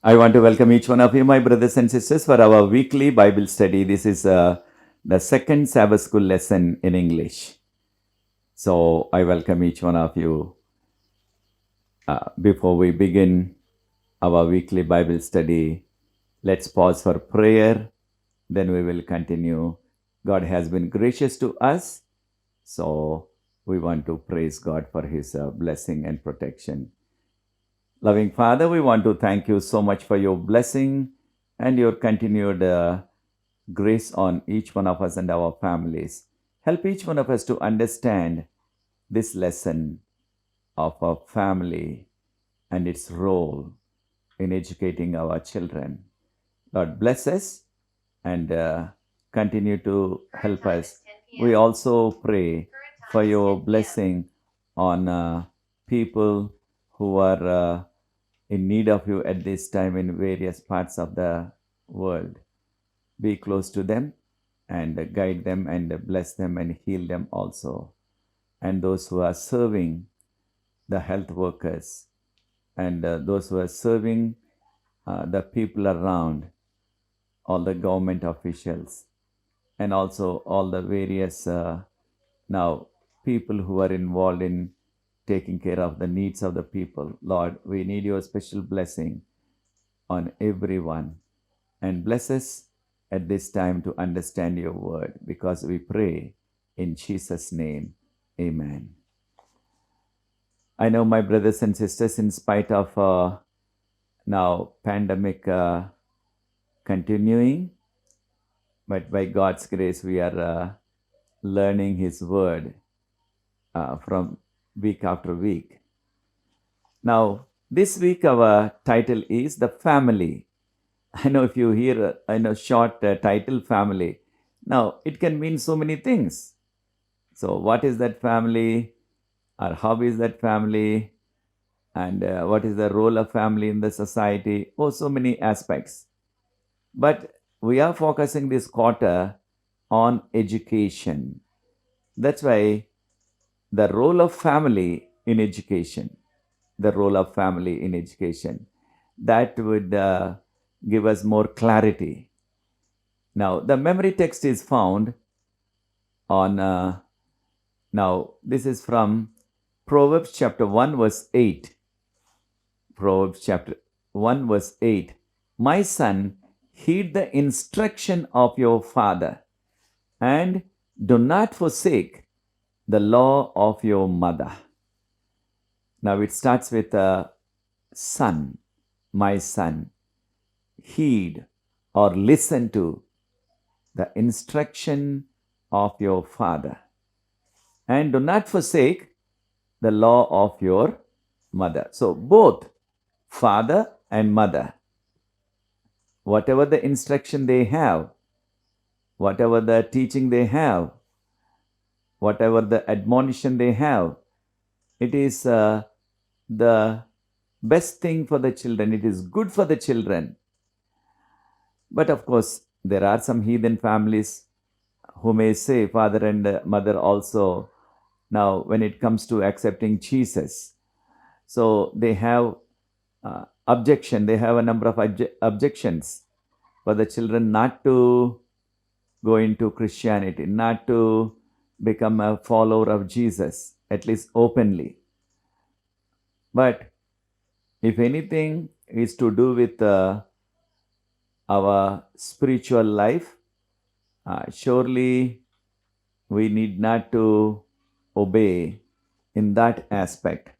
I want to welcome each one of you, my brothers and sisters, for our weekly Bible study. This is the second Sabbath school lesson in English. So I welcome each one of you. Before we begin our weekly Bible study, let's pause for prayer. Then we will continue. God has been gracious to us. So we want to praise God for His blessing and protection. Loving Father, we want to thank you so much for your blessing and your continued grace on each one of us and our families. Help each one of us to understand this lesson of our family and its role in educating our children. Lord, bless us and continue to help us. We also pray for your blessing on people who are in need of you at this time in various parts of the world. Be close to them and guide them and bless them and heal them also. And those who are serving the health workers and those who are serving the people around, all the government officials, and also all the various now people who are involved in taking care of the needs of the people. Lord, we need your special blessing on everyone and bless us at this time to understand your word because we pray in Jesus' name. Amen. I know my brothers and sisters, in spite of now pandemic continuing, but by God's grace, we are learning His word from week after week. Now, this week our title is The Family. I know if you hear short title family. Now, it can mean so many things. So, what is that family? Or how is that family? And what is the role of family in the society? Oh, so many aspects. But we are focusing this quarter on education. That's why the role of family in education, the role of family in education, that would give us more clarity. Now, the memory text is found on, now, this is from Proverbs chapter 1, verse 8. Proverbs chapter 1, verse 8. My son, heed the instruction of your father, and do not forsake the law of your mother. Now, it starts with a son, my son. Heed or listen to the instruction of your father, and do not forsake the law of your mother. So, both father and mother, whatever the instruction they have, whatever the teaching they have, whatever the admonition they have, it is the best thing for the children. It is good for the children. But of course, there are some heathen families who may say, father and mother also, now when it comes to accepting Jesus, so they have objection, they have a number of objections for the children not to go into Christianity, not to become a follower of Jesus, at least openly. But if anything is to do with our spiritual life, surely we need not to obey in that aspect.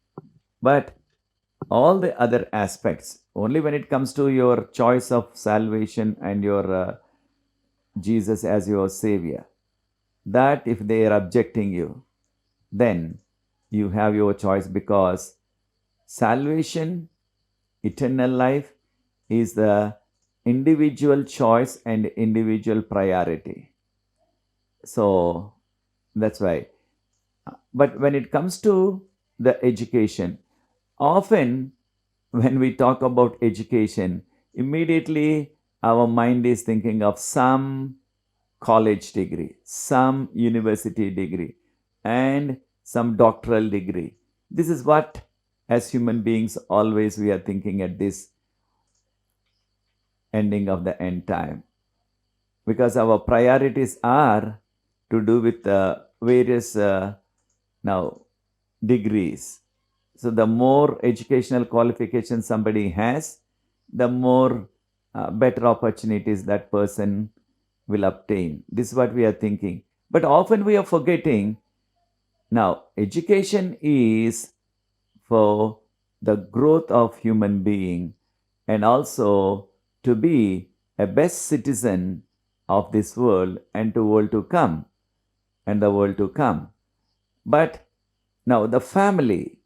But all the other aspects, only when it comes to your choice of salvation and your Jesus as your Savior, that if they are objecting you, then you have your choice, because salvation, eternal life, is the individual choice and individual priority. So that's why. But when it comes to the education, often when we talk about education, immediately our mind is thinking of some college degree, some university degree, and some doctoral degree. This is what, as human beings, always we are thinking at this ending of the end time, because our priorities are to do with various now degrees. So the more educational qualifications somebody has, the more better opportunities that person will obtain. This is what we are thinking. But often we are forgetting, now education is for the growth of human being, and also to be a best citizen of this world and to world to come and the world to come. But now the family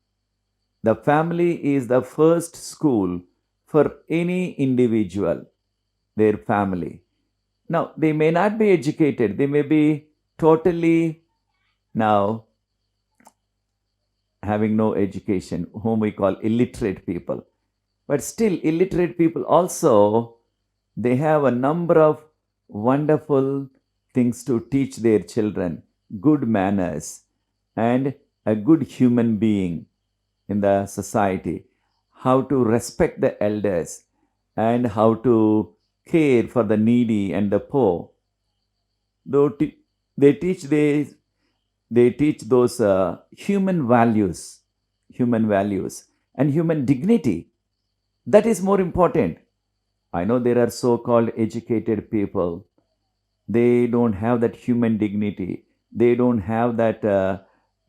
is the first school for any individual, their family. Now they may not be educated, they may be totally now having no education, whom we call illiterate people. But still, illiterate people also, they have a number of wonderful things to teach their children, good manners, and a good human being in the society, how to respect the elders, and how to care for the needy and the poor. Though they teach they teach those human values, and human dignity. That is more important. I know there are so-called educated people. They don't have that human dignity. They don't have that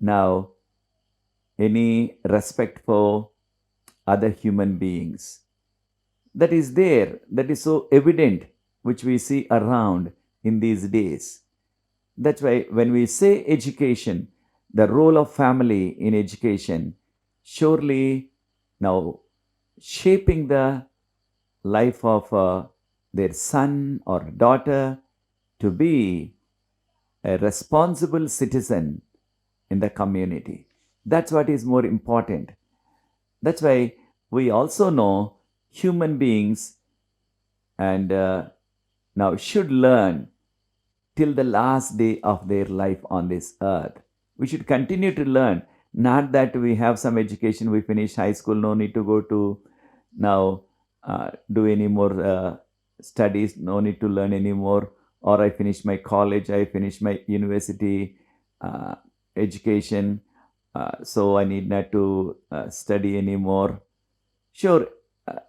now any respect for other human beings. That is there. That is so evident, which we see around in these days. That's why when we say education, the role of family in education, surely now shaping the life of their son or daughter to be a responsible citizen in the community. That's what is more important. That's why we also know human beings and now should learn till the last day of their life on this earth. We should continue to learn. Not that we have some education, we finish high school, no need to go to now do any more studies, no need to learn anymore, or I finish my college, I finish my university education, so I need not to study anymore. Sure, uh,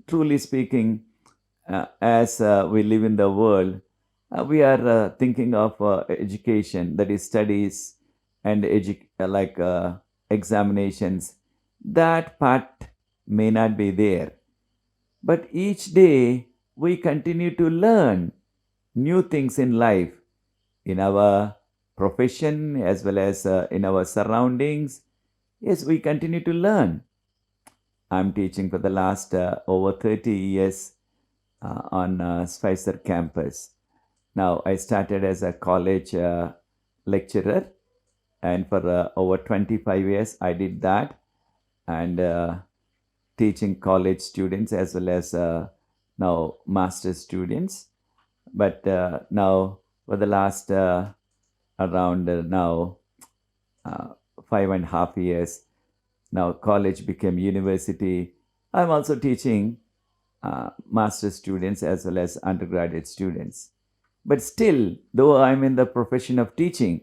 truly speaking, as we live in the world, we are thinking of education, that is studies and examinations. That part may not be there, but each day we continue to learn new things in life, in our profession as well as in our surroundings. Yes, we continue to learn. I'm teaching for the last over 30 years on Spicer campus. Now, I started as a college lecturer, and for over 25 years, I did that, and teaching college students as well as now master's students. But now, for the last around now 5.5 years, now college became university. I'm also teaching master's students as well as undergraduate students. But still, though I'm in the profession of teaching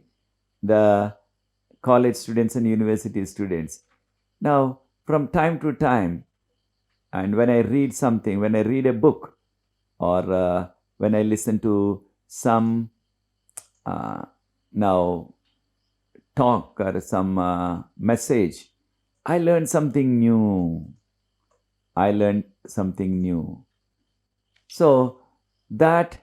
the college students and university students, now from time to time, and when I read something, when I read a book, or when I listen to some now talk or some message, I learn something new. I learned something new. So that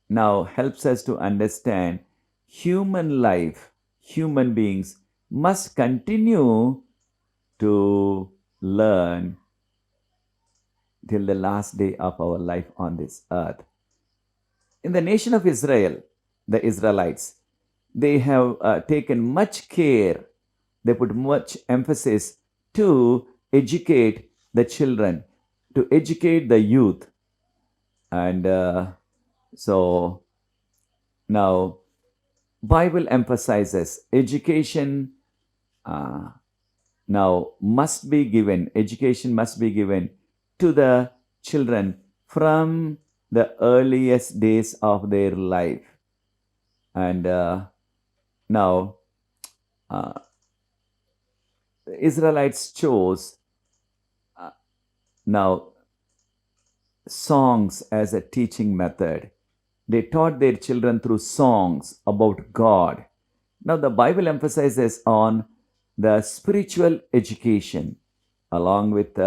now helps us to understand human life, human beings must continue to learn till the last day of our life on this earth. In the nation of Israel, the Israelites, they have taken much care, they put much emphasis to educate the children, to educate the youth. And so now Bible emphasizes education now must be given, education must be given to the children from the earliest days of their life. And now, uh, the Israelites chose uh, now songs as a teaching method. They taught their children through songs about God. Now, the Bible emphasizes on the spiritual education along with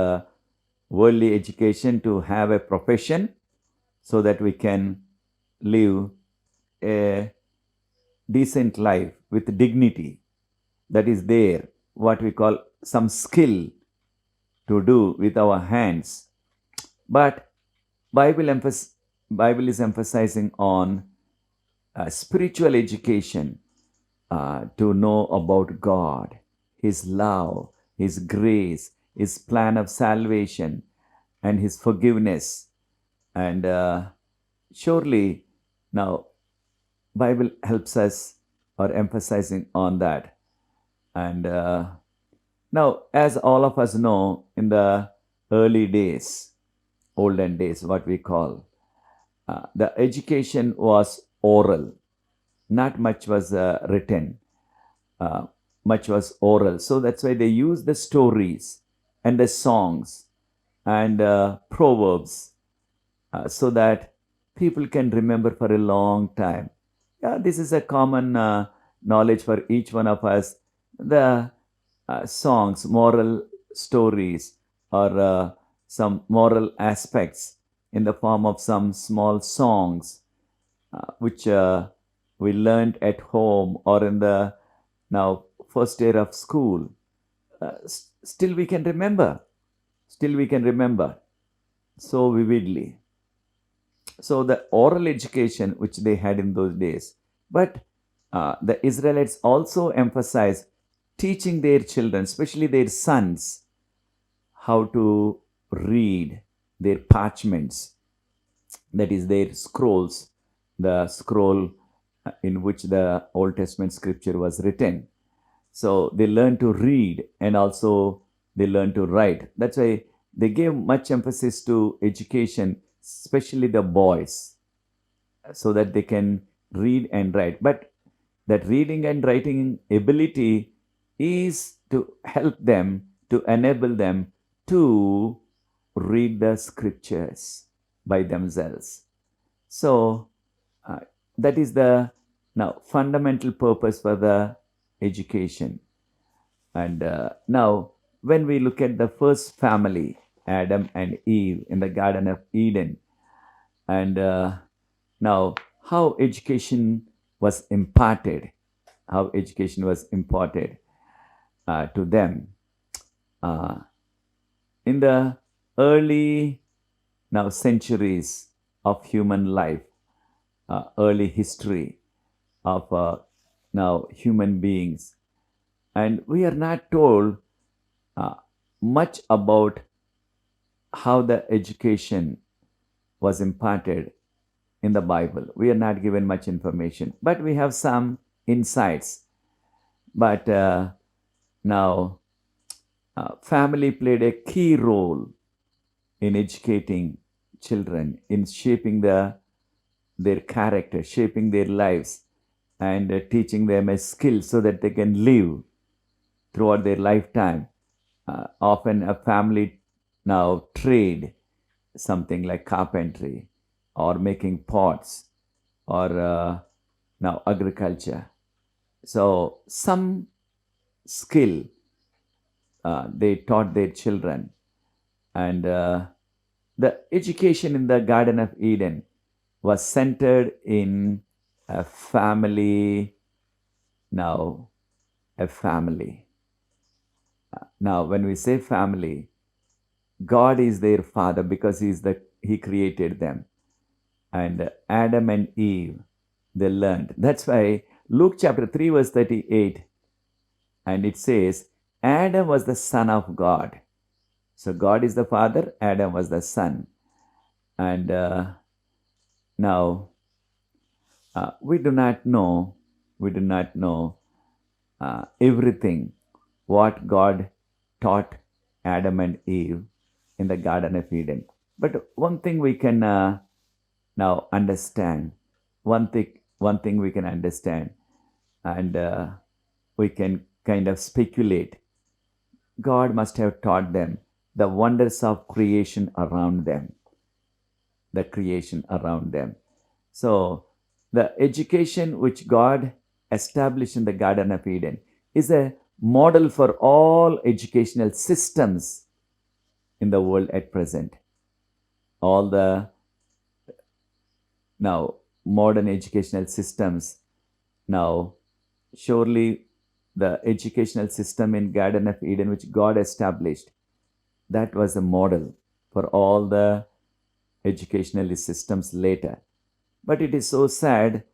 worldly education to have a profession so that we can live a decent life with dignity. That is there, what we call some skill to do with our hands. But Bible, Bible is emphasizing on spiritual education to know about God, His love, His grace, His plan of salvation, and His forgiveness. And surely now Bible helps us or emphasizing on that. And now, as all of us know, in the early days, olden days, what we call, the education was oral. Not much was written. Uh, much was oral. So that's why they use the stories and the songs and proverbs so that people can remember for a long time. Yeah, this is a common knowledge for each one of us. The songs, moral stories, or some moral aspects in the form of some small songs which we learned at home or in the now first year of school. Still we can remember. Still we can remember so vividly. So the oral education which they had in those days, but the Israelites also emphasized teaching their children, especially their sons, how to read their parchments, that is their scrolls, the scroll in which the Old Testament scripture was written. So they learn to read and also they learn to write. That's why they gave much emphasis to education, especially the boys, so that they can read and write. But that reading and writing ability is to help them, to enable them to read the scriptures by themselves. So uh, that is the now fundamental purpose for the education. And now, when we look at the first family, Adam and Eve in the Garden of Eden, and now how education was imparted, how education was imparted to them uh, in the early now centuries of human life, early history of now human beings, and we are not told uh, much about how the education was imparted in the Bible. We are not given much information, but we have some insights. But now, family played a key role in educating children, in shaping their character, shaping their lives, and teaching them a skill so that they can live throughout their lifetime. Often, a family now trade something like carpentry or making pots or now agriculture. So, some skill they taught their children, and the education in the Garden of Eden was centered in a family. Now, a family. Now, when we say family, God is their father because He created them. And Adam and Eve, they learned. That's why Luke chapter 3, verse 38, and it says, Adam was the son of God. So God is the father, Adam was the son. And now we do not know, everything what God taught Adam and Eve in the Garden of Eden. But one thing we can now understand, one thing we can understand, and we can kind of speculate. God must have taught them the wonders of creation around them, the creation around them. So, the education which God established in the Garden of Eden is a model for all educational systems in the world at present. All the now modern educational systems, now surely the educational system in Garden of Eden which God established, that was a model for all the educational systems later. But it is so sad,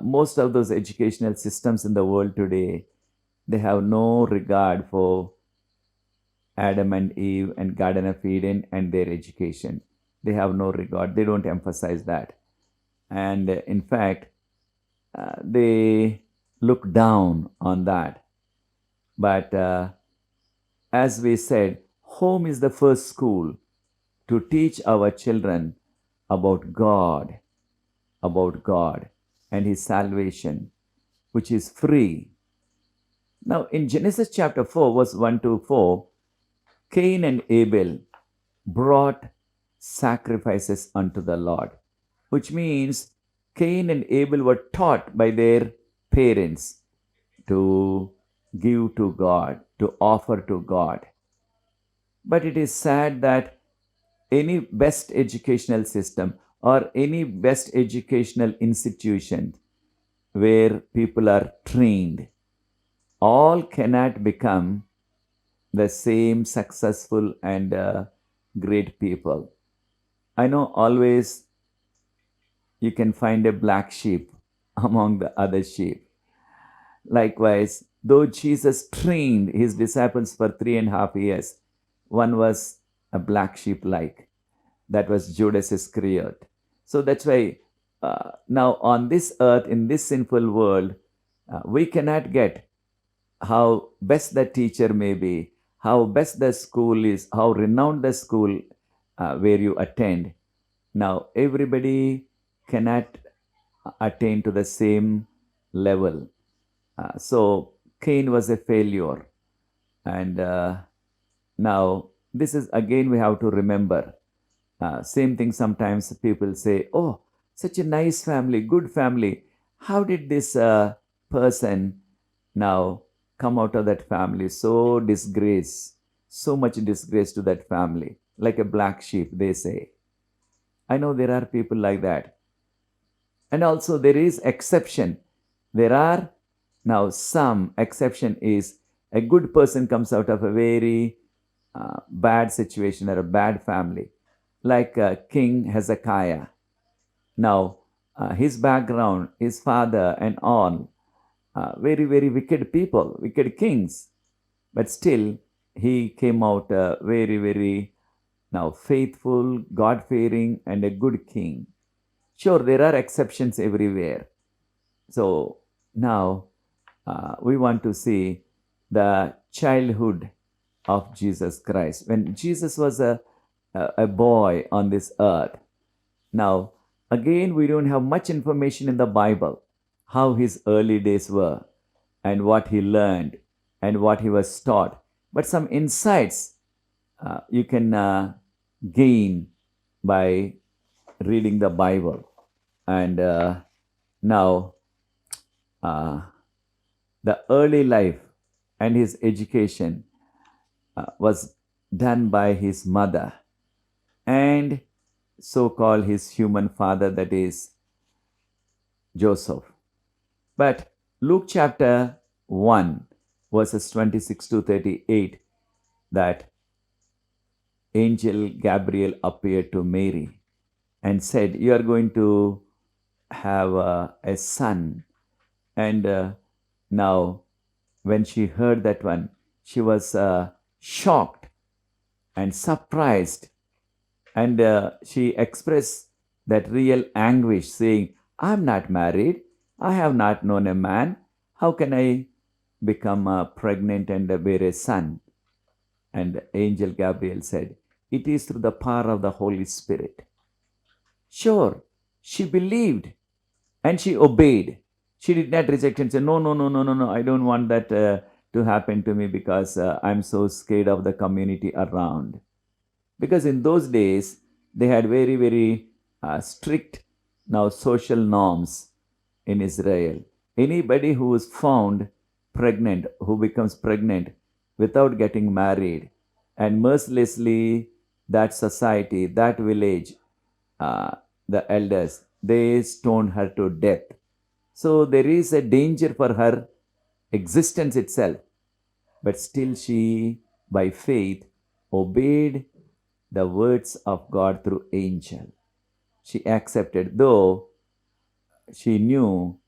most of those educational systems in the world today, they have no regard for Adam and Eve and Garden of Eden and their education. They have no regard. They don't emphasize that. And in fact, they look down on that. But as we said, home is the first school to teach our children about God and His salvation, which is free. Now, in Genesis chapter 4, verse 1 to 4, Cain and Abel brought sacrifices unto the Lord, which means Cain and Abel were taught by their parents to give to God, to offer to God. But it is sad that any best educational system or any best educational institution where people are trained, all cannot become the same successful and great people. I know always you can find a black sheep among the other sheep. Likewise, though Jesus trained his disciples for 3.5 years, one was a black sheep like. That was Judas Iscariot. So that's why now on this earth, in this sinful world, we cannot get how best the teacher may be, how best the school is, how renowned the school where you attend. Now, everybody cannot attain to the same level. So, Cain was a failure. And now, this is again we have to remember. Same thing sometimes people say, oh, such a nice family, good family. How did this person now come out of that family? So disgrace, so much disgrace to that family, like a black sheep, they say. I know there are people like that. And also there is exception. There are now some exception is a good person comes out of a very bad situation or a bad family, like King Hezekiah. Now, his background, his father, and all, very, very wicked people, wicked kings. But still, he came out very, very now faithful, God fearing, and a good king. Sure, there are exceptions everywhere. So now we want to see the childhood of Jesus Christ. When Jesus was a boy on this earth. Now, again, we don't have much information in the Bible how his early days were and what he learned and what he was taught. But some insights you can gain by reading the Bible. And now, the early life and his education was done by his mother and so called his human father, that is Joseph. But Luke chapter 1, verses 26 to 38, that angel Gabriel appeared to Mary and said, you are going to have a son. And now, when she heard that one, she was shocked and surprised. And she expressed that real anguish, saying, I'm not married. I have not known a man. How can I become pregnant and bear a son? And angel Gabriel said, it is through the power of the Holy Spirit. Sure, she believed and she obeyed. She did not reject and say, no, no, no, no, no, no, I don't want that to happen to me because I'm so scared of the community around. Because in those days, they had very, very strict now social norms in Israel. Anybody who is found pregnant, who becomes pregnant without getting married, and mercilessly that society, that village, uh, the elders, they stoned her to death. So there is a danger for her existence itself. But still, she, by faith, obeyed the words of God through angel. She accepted, though she knew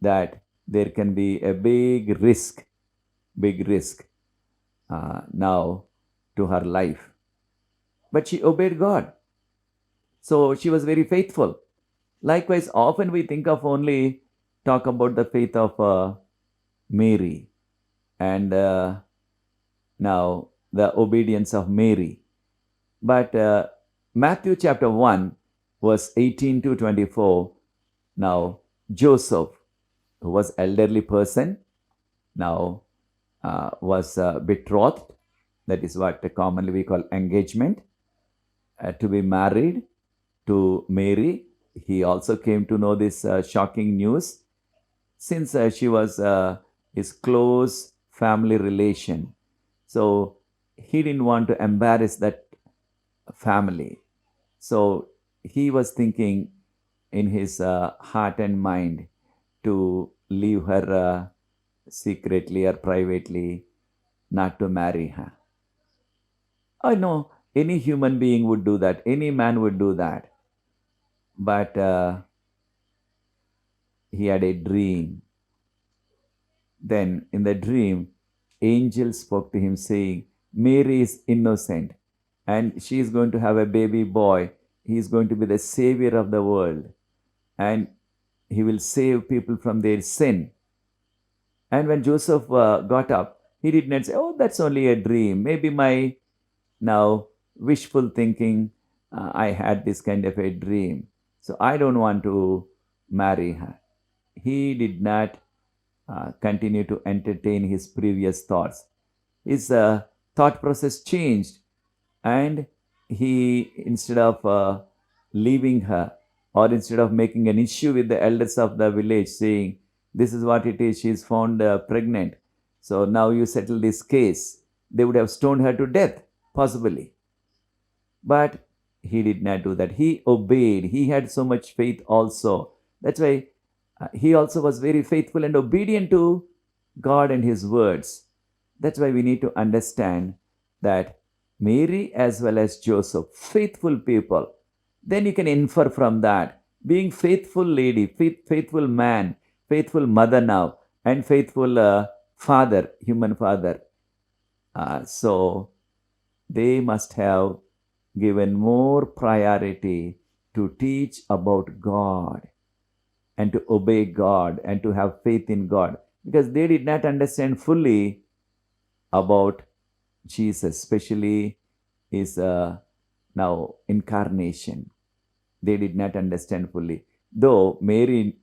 that there can be a big risk now to her life. But she obeyed God. So she was very faithful. Likewise, often we think of only talk about the faith of Mary and now the obedience of Mary. But Matthew chapter 1, verse 18 to 24, now Joseph, who was elderly person, now was betrothed. That is what commonly we call engagement, to be married to Mary. He also came to know this shocking news since she was his close family relation. So he didn't want to embarrass that family. So he was thinking in his heart and mind to leave her secretly or privately, not to marry her. I know any human being would do that, any man would do that. But he had a dream. Then in the dream, angel spoke to him saying, Mary is innocent and she is going to have a baby boy. He is going to be the savior of the world and he will save people from their sin. And when Joseph got up, he did not say, oh, that's only a dream. Maybe my now wishful thinking, I had this kind of a dream. So I don't want to marry her. He did not continue to entertain his previous thoughts. His thought process changed, and he, instead of leaving her, or instead of making an issue with the elders of the village, saying, this is what it is, she is found pregnant, so now you settle this case, they would have stoned her to death, possibly. But he did not do that. He obeyed. He had so much faith also. That's why he also was very faithful and obedient to God and his words. That's why we need to understand that Mary as well as Joseph, faithful people. Then you can infer from that, being faithful lady, faithful man, faithful mother now, and faithful father, human father. So they must have given more priority to teach about God and to obey God and to have faith in God, because they did not understand fully about Jesus, especially his now incarnation. They did not understand fully. Though Mary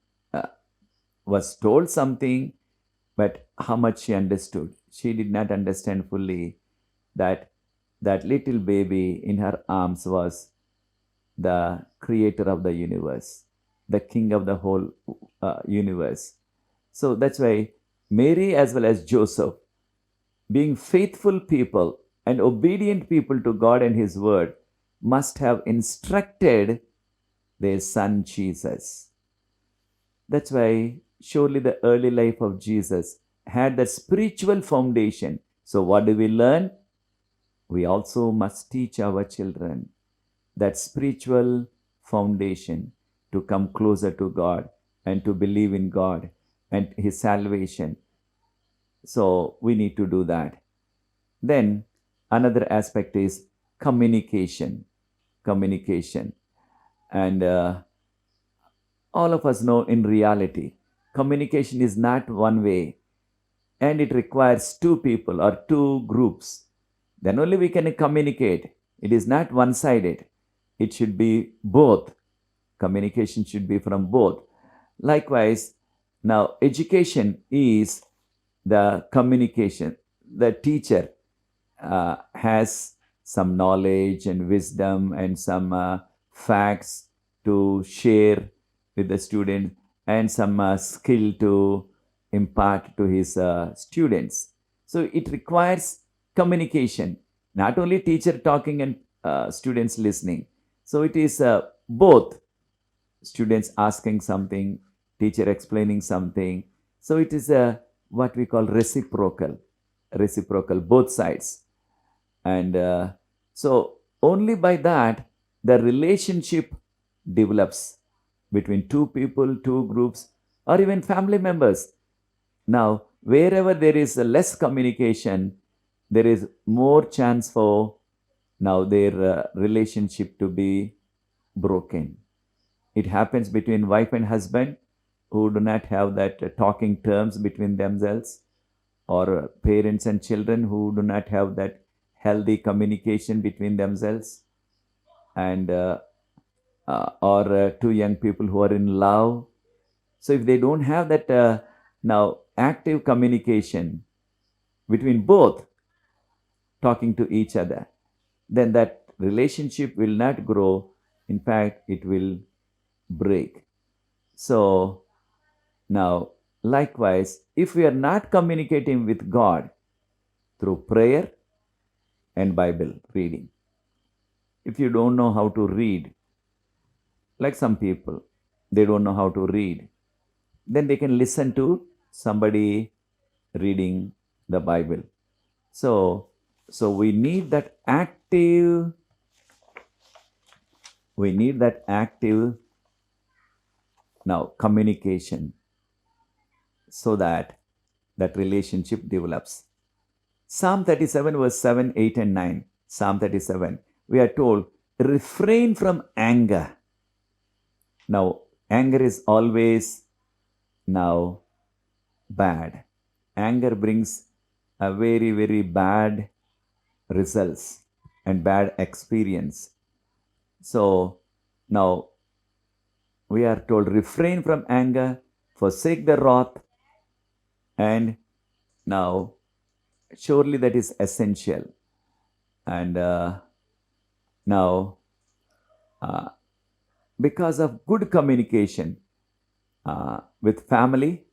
was told something, but how much she understood, she did not understand fully that that little baby in her arms was the creator of the universe, the king of the whole universe. So that's why Mary as well as Joseph, being faithful people and obedient people to God and his word, must have instructed their son Jesus. That's why surely the early life of Jesus had the spiritual foundation. So what do we learn? We also must teach our children that spiritual foundation to come closer to God and to believe in God and his salvation. So we need to do that. Then another aspect is communication. Communication. And all of us know in reality, communication is not one way, and it requires two people or two groups. Then only we can communicate. It is not one sided, it should be both. Communication should be from both. Likewise, now education is the communication. The teacher has some knowledge and wisdom and some facts to share with the student and some skill to impart to his students. So it requires communication, not only teacher talking and students listening. So it is both, students asking something, teacher explaining something. So it is a what we call reciprocal, both sides. And so only by that the relationship develops between two people, two groups, or even family members. Now, wherever there is a less communication, there is more chance for now their relationship to be broken. It happens between wife and husband who do not have that talking terms between themselves, or parents and children who do not have that healthy communication between themselves, and or two young people who are in love. So if they don't have that now active communication between both, talking to each other, then that relationship will not grow. In fact, it will break. So now, likewise, if we are not communicating with God through prayer and Bible reading, if you don't know how to read, like some people, they don't know how to read, then they can listen to somebody reading the Bible. So, we need that active, now communication, so that relationship develops. Psalm 37, verse 7, 8, and 9. Psalm 37, we are told, refrain from anger. Now, anger is always now bad. Anger brings a very, very bad results and bad experience. So, now we are told, refrain from anger, forsake the wrath, and now surely that is essential. And now because of good communication with family,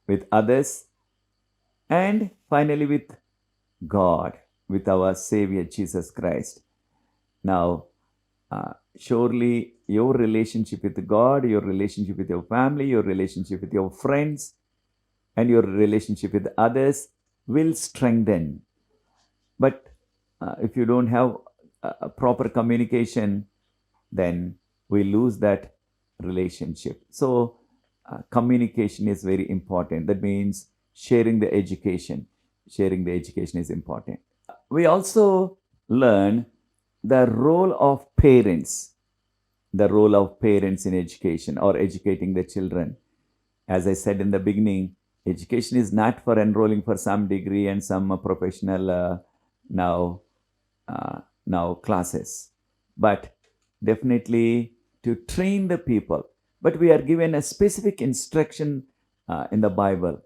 with others, and finally with God, with our Savior Jesus Christ. Now, surely your relationship with God, your relationship with your family, your relationship with your friends, and your relationship with others will strengthen. But if you don't have a proper communication, then we lose that relationship. So, communication is very important. That means sharing the education. Sharing the education is important. We also learn the role of parents, in education or educating the children. As I said in the beginning, education is not for enrolling for some degree and some professional now classes, but definitely to train the people. But we are given a specific instruction in the Bible.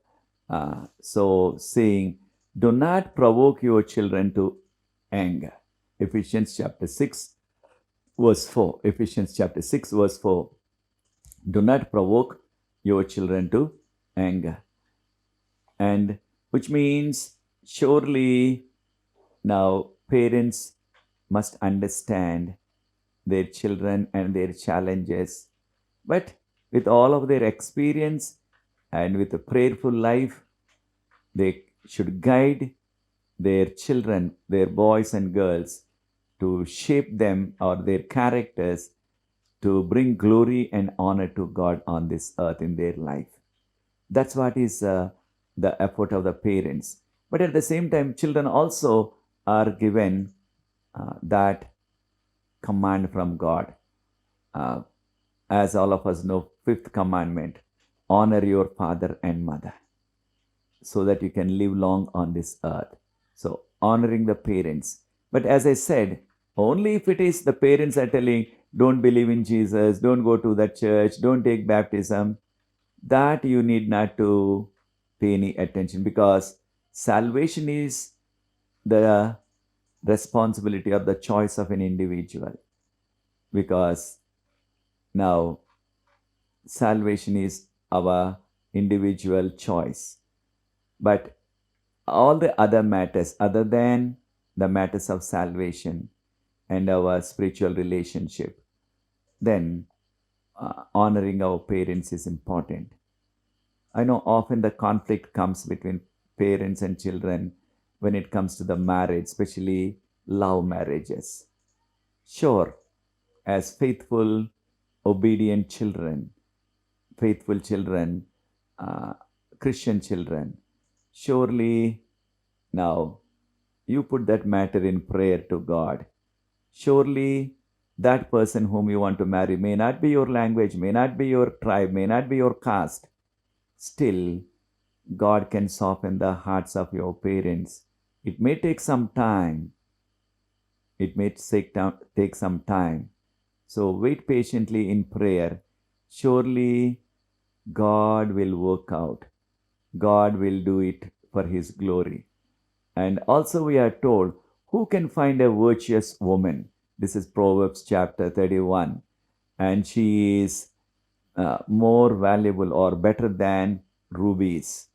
So saying, do not provoke your children to anger. Ephesians chapter 6, verse 4. Ephesians chapter 6, verse 4. Do not provoke your children to anger. And which means surely now parents must understand their children and their challenges. But with all of their experience and with a prayerful life, they should guide their children, their boys and girls, to shape them or their characters to bring glory and honor to God on this earth in their life. That's what is the effort of the parents. But at the same time, children also are given that command from God. As all of us know, fifth commandment, honor your father and mother so that you can live long on this earth. So, honoring the parents. But as I said, Only if it is the parents are telling, don't believe in Jesus, don't go to that church, don't take baptism, that you need not to pay any attention, because salvation is the responsibility or the choice of an individual. Because now salvation is our individual choice. But all the other matters, other than the matters of salvation and our spiritual relationship, then honoring our parents is important. I know often the conflict comes between parents and children when it comes to the marriage, especially love marriages. Sure, as obedient children, faithful children, uh, Christian children, surely now you put that matter in prayer to God. Surely that person whom you want to marry may not be your language, may not be your tribe, may not be your caste. Still, God can soften the hearts of your parents. It may take some time. It may take some time. So wait patiently in prayer. Surely God will work out. God will do it for His glory. And also, we are told, who can find a virtuous woman? This is Proverbs chapter 31. And she is more valuable or better than rubies.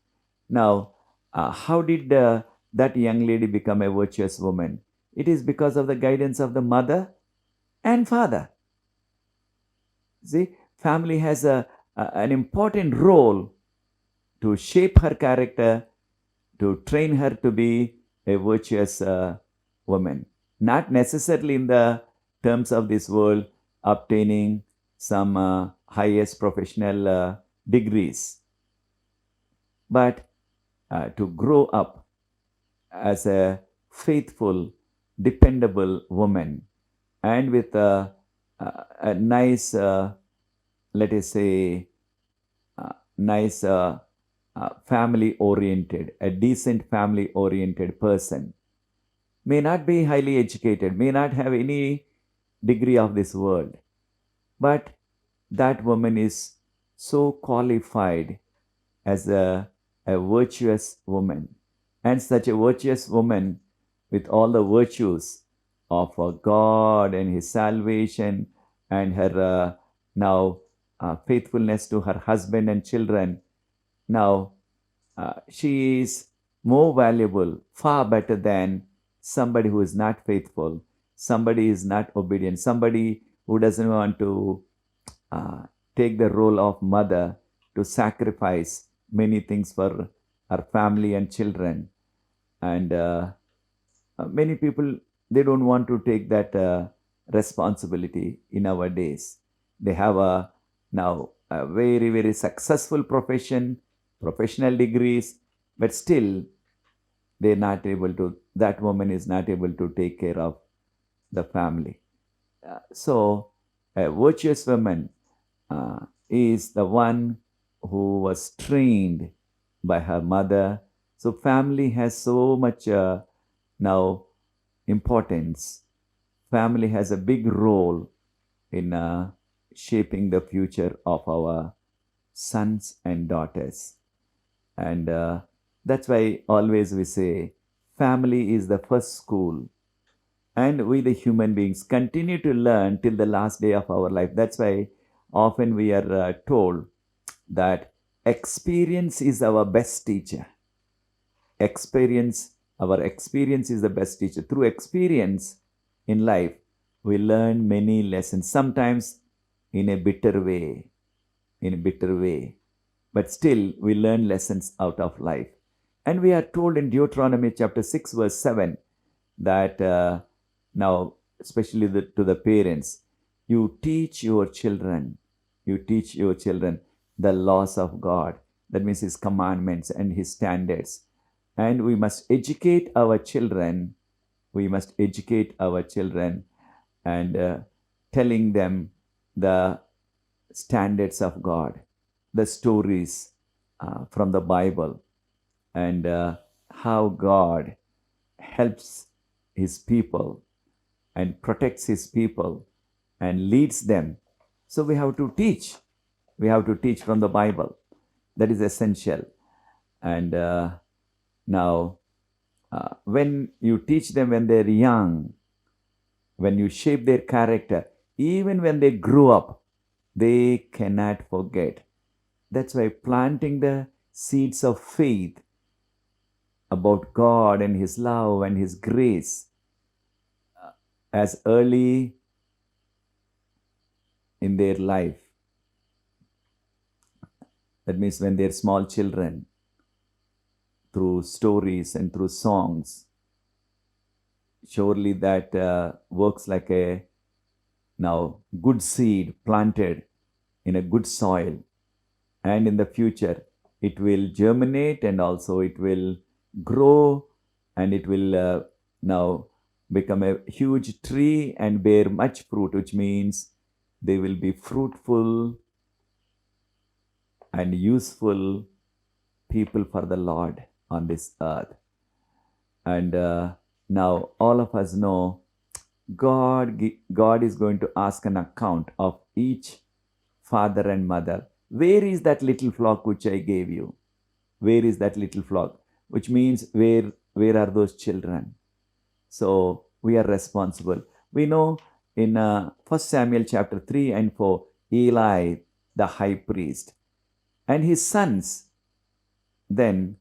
Now, how did that young lady become a virtuous woman? It is because of the guidance of the mother and father. See, family has an important role to shape her character, to train her to be a virtuous woman. Not necessarily in the terms of this world, obtaining some highest professional degrees, but to grow up as a faithful, dependable woman, and with a nice, let us say, nice family oriented, a decent family oriented person. May not be highly educated, may not have any degree of this world, but that woman is so qualified as a virtuous woman. And such a virtuous woman with all the virtues of God and His salvation and her now faithfulness to her husband and children. Now, she is more valuable, far better than somebody who is not faithful, somebody is not obedient, somebody who doesn't want to uh, take the role of mother to sacrifice many things for her family and children. And many people, they don't want to take that responsibility in our days. They have a now a very very successful profession, professional degrees, but still they're not able to, that woman is not able to take care of the family. So a virtuous woman is the one who was trained by her mother. So family has so much now importance. Family has a big role in shaping the future of our sons and daughters. And that's why always we say family is the first school. And we, the human beings, continue to learn till the last day of our life. That's why often we are told that experience is our best teacher. Our experience is the best teacher. Through experience in life, we learn many lessons, sometimes in a bitter way, but still we learn lessons out of life. And we are told in Deuteronomy chapter 6, verse 7, that now, especially to the parents, you teach your children the laws of God. That means His commandments and His standards. And we must educate our children. We must educate our children and telling them the standards of God, the stories from the Bible, and how God helps His people and protects his people and leads them. So we have to teach. We have to teach from the Bible. That is essential. And now, when you teach them when they're young, when you shape their character, even when they grow up, they cannot forget. That's why planting the seeds of faith about God and His love and His grace as early in their life. That means when they're small children, through stories and through songs, surely that works like a now good seed planted in a good soil, and in the future it will germinate and also it will grow, and it will now become a huge tree and bear much fruit, which means they will be fruitful and useful people for the Lord on this earth. And now all of us know God is going to ask an account of each father and mother. Where is that little flock which I gave you? Where is that little flock? Which means where are those children? So we are responsible. We know in 1 Samuel chapter 3 and 4, Eli, the high priest, and his sons, then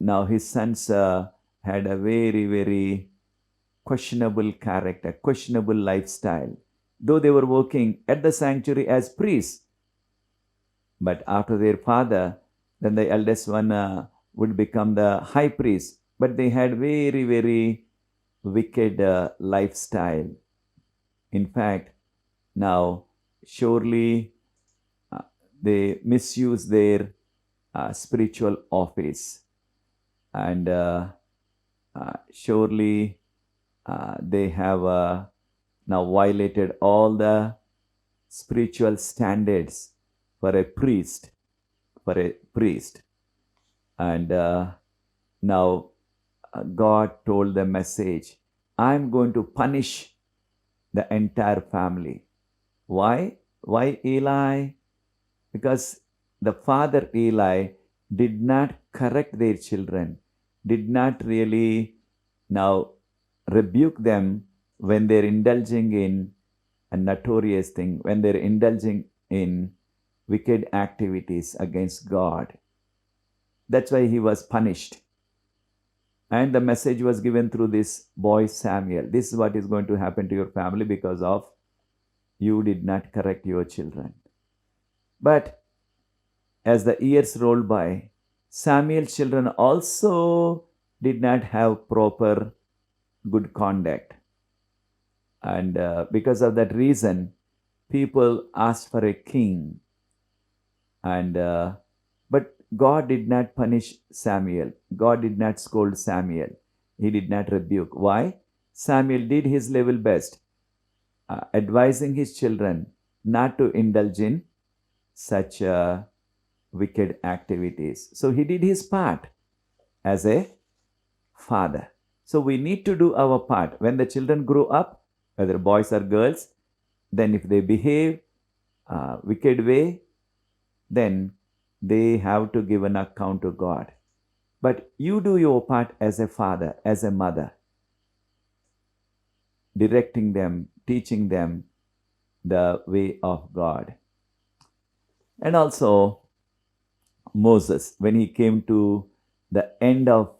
now his sons had a very, very questionable character, questionable lifestyle, though they were working at the sanctuary as priests. But after their father, then the eldest one would become the high priest. But they had very, very wicked lifestyle. In fact, now surely they misuse their spiritual office, and surely they have now violated all the spiritual standards for a priest, and now God told the message, I'm going to punish the entire family. Why Eli? Because the father Eli did not correct their children, did not really now rebuke them when they're indulging in a notorious thing, when they're indulging in wicked activities against God. That's why he was punished. And the message was given through this boy Samuel. This is what is going to happen to your family because of you did not correct your children. But as the years rolled by, Samuel's children also did not have proper good conduct. And because of that reason, people asked for a king. And but God did not punish Samuel. God did not scold Samuel. He did not rebuke. Why? Samuel did his level best, advising his children not to indulge in such wicked activities. So he did his part as a father. So we need to do our part. When the children grow up, whether boys or girls, then if they behave wicked way, then they have to give an account to God. But you do your part as a father, as a mother, directing them, teaching them the way of God. And also Moses, when he came to the end of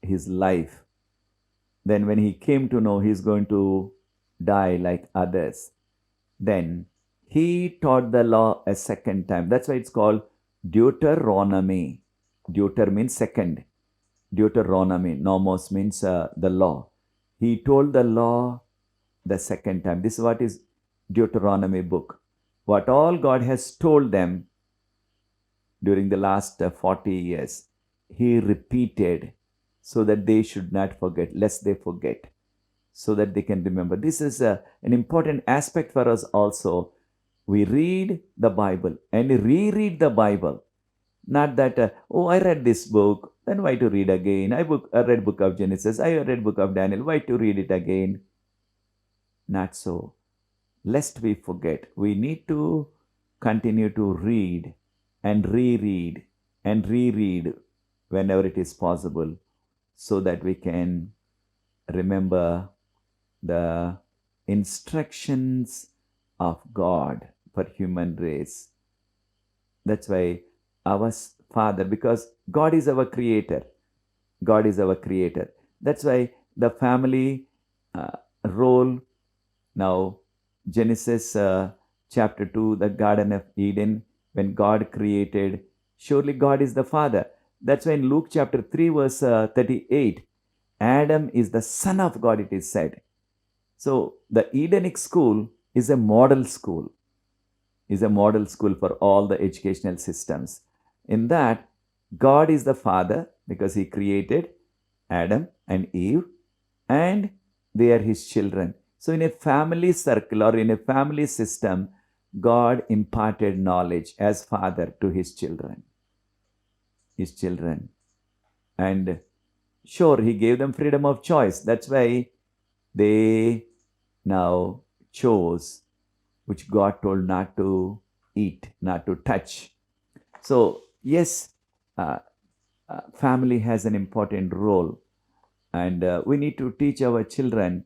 his life, then when he came to know he's going to die like others, then he taught the law a second time. That's why it's called Deuteronomy. Deuter means second. Deuteronomy. Nomos means the law. He told the law the second time. This is what is Deuteronomy book. What all God has told them during the last 40 years, he repeated so that they should not forget, lest they forget, so that they can remember. This is an important aspect for us also. We read the Bible and reread the Bible. Not that, I read this book, then why to read again? I read book of Genesis, I read book of Daniel, why to read it again? not so. Lest we forget, we need to continue to read and reread and reread whenever it is possible so that we can remember the instructions of God for human race. That's why our Father, because God is our creator. God is our creator. That's why the family role now, Genesis chapter 2, the Garden of Eden, when God created, surely God is the Father. That's why in Luke chapter 3, verse 38, Adam is the Son of God, it is said. So the Edenic school is a model school, for all the educational systems. In that, God is the Father because He created Adam and Eve, and they are His children. So, in a family circle or in a family system, God imparted knowledge as Father to His children. His children. And sure, He gave them freedom of choice. That's why they now chose which God told not to eat, not to touch. So, yes, family has an important role, and we need to teach our children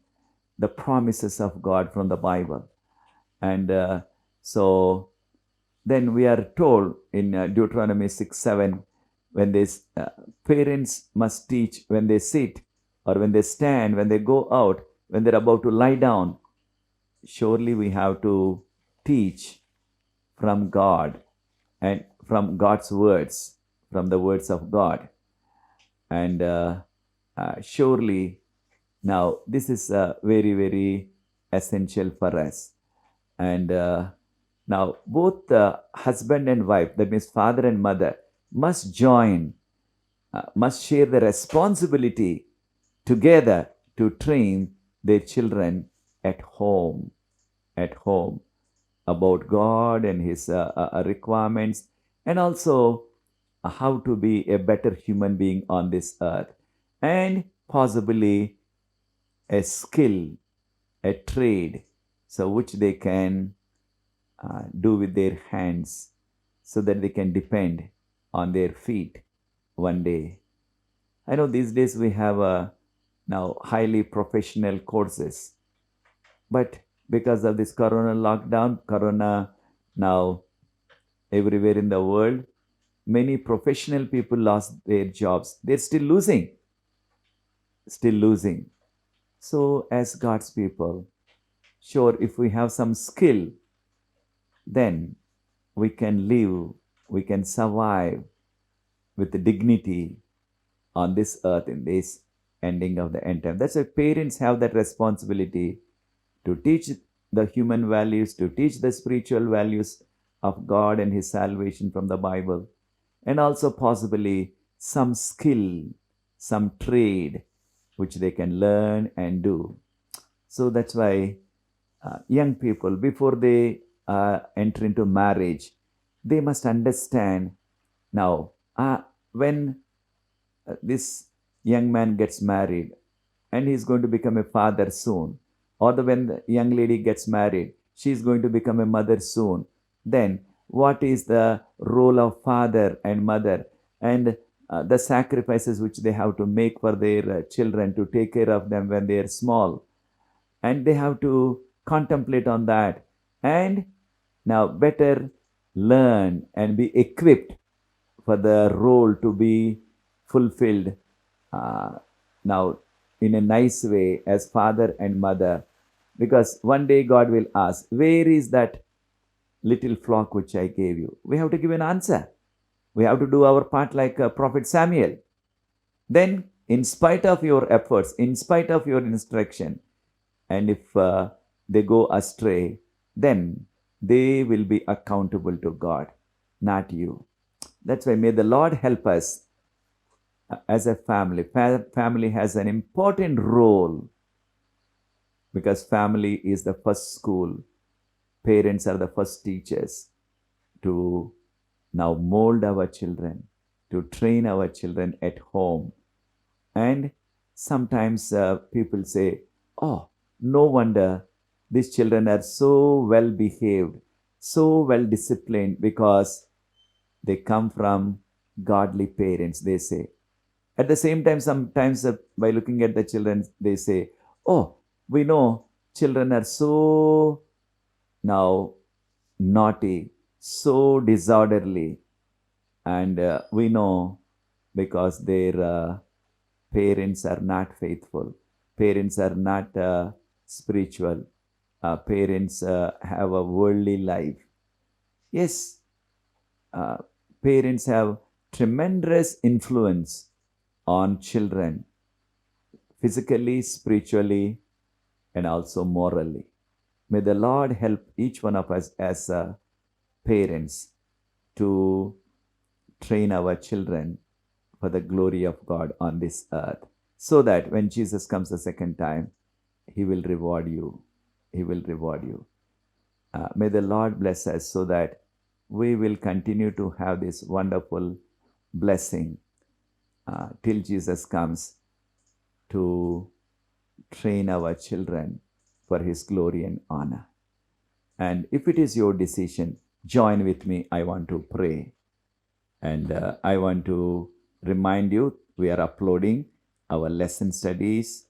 the promises of God from the Bible. And so then we are told in Deuteronomy 6 7, when these parents must teach when they sit or when they stand, when they go out, when they're about to lie down. Surely we have to teach from God and from God's words, from the words of God. And surely now this is very, very essential for us. And now both husband and wife, that means father and mother, must join, must share the responsibility together to train their children at home, about God and His requirements, and also how to be a better human being on this earth, and possibly a skill, a trade, so which they can do with their hands, so that they can depend on their feet one day. I know these days we have now highly professional courses, but because of this corona lockdown, corona now everywhere in the world, many professional people lost their jobs. They're still losing. So, as God's people, sure, if we have some skill, then we can live, we can survive with dignity on this earth in this ending of the end time. That's why parents have that responsibility to teach the human values, to teach the spiritual values of God and His salvation from the Bible, and also possibly some skill, some trade which they can learn and do. So that's why young people, before they enter into marriage, they must understand now when this young man gets married and he's going to become a father soon, or when the young lady gets married, she's going to become a mother soon, then what is the role of father and mother, and the sacrifices which they have to make for their children to take care of them when they are small, and they have to contemplate on that, and now better learn and be equipped for the role to be fulfilled now in a nice way as father and mother, because one day God will ask, where is that little flock which I gave you? We have to give an answer. We have to do our part like Prophet Samuel. Then, in spite of your efforts, in spite of your instruction, and if they go astray, then they will be accountable to God, not you. That's why may the Lord help us as a family. Family has an important role because family is the first school. Parents are the first teachers to now mold our children, to train our children at home. And sometimes people say, oh, no wonder these children are so well behaved, so well disciplined because they come from godly parents, they say. At the same time, sometimes by looking at the children, they say, oh, we know children are so now naughty, so disorderly, and we know because their parents are not faithful, parents are not spiritual, parents have a worldly life. Yes, uh, parents have tremendous influence on children, physically, spiritually, and also morally. May the Lord help each one of us as parents to train our children for the glory of God on this earth, so that when Jesus comes the second time, He will reward you. He will reward you. May the Lord bless us so that we will continue to have this wonderful blessing till Jesus comes to train our children for His glory and honor. And if it is your decision, join with me. I want to pray. And I want to remind you, we are uploading our lesson studies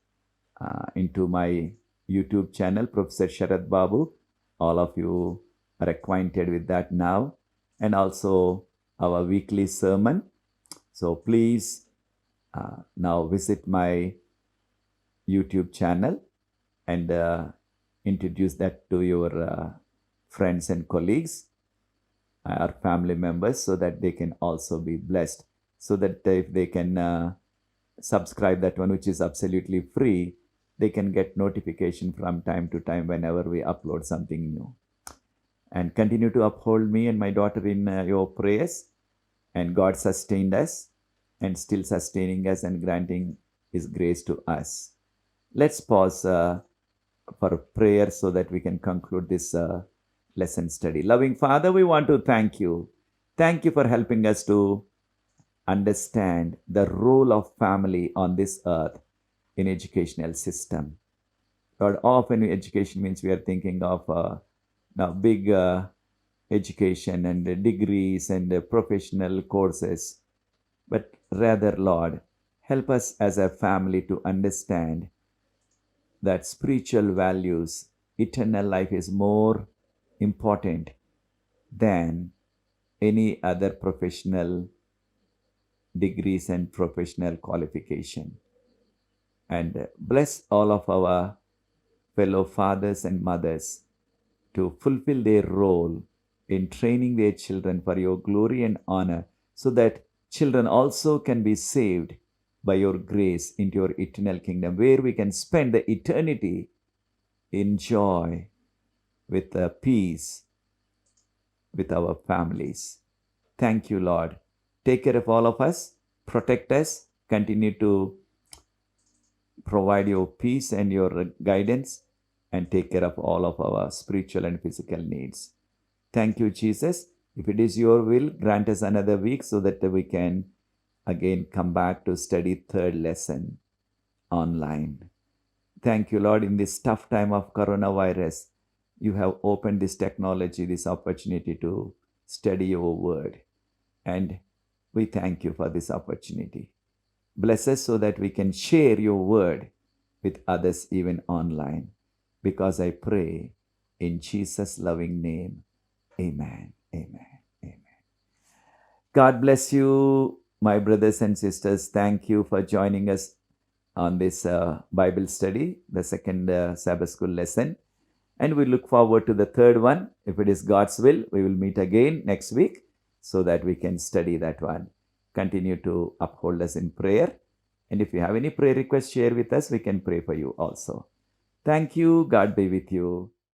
into my YouTube channel, Professor Sharad Babu. All of you are acquainted with that now. And also our weekly sermon. So please now visit my YouTube channel and introduce that to your friends and colleagues, our family members, so that they can also be blessed. So that if they can subscribe that one, which is absolutely free, they can get notification from time to time whenever we upload something new. And continue to uphold me and my daughter in your prayers. And God sustained us and still sustaining us and granting His grace to us. Let's pause for prayer so that we can conclude this lesson study. Loving Father, we want to thank you. Thank you for helping us to understand the role of family on this earth in educational system. Lord, often education means we are thinking of now big education and degrees and professional courses. But rather, Lord, help us as a family to understand that spiritual values, eternal life is more important than any other professional degrees and professional qualification. And bless all of our fellow fathers and mothers to fulfill their role in training their children for your glory and honor, so that children also can be saved by your grace into your eternal kingdom, where we can spend the eternity in joy, with peace, with our families. Thank you, Lord. Take care of all of us, protect us, continue to provide your peace and your guidance, and take care of all of our spiritual and physical needs. Thank you, Jesus. If it is your will, grant us another week so that we can again come back to study third lesson online. Thank you, Lord. In this tough time of coronavirus, you have opened this technology, this opportunity to study your word. And we thank you for this opportunity. Bless us so that we can share your word with others even online. Because I pray in Jesus' loving name. Amen. Amen. Amen. God bless you, my brothers and sisters. Thank you for joining us on this Bible study, the second Sabbath school lesson. And we look forward to the third one. If it is God's will, we will meet again next week so that we can study that one. Continue to uphold us in prayer. And if you have any prayer requests, share with us. We can pray for you also. Thank you. God be with you.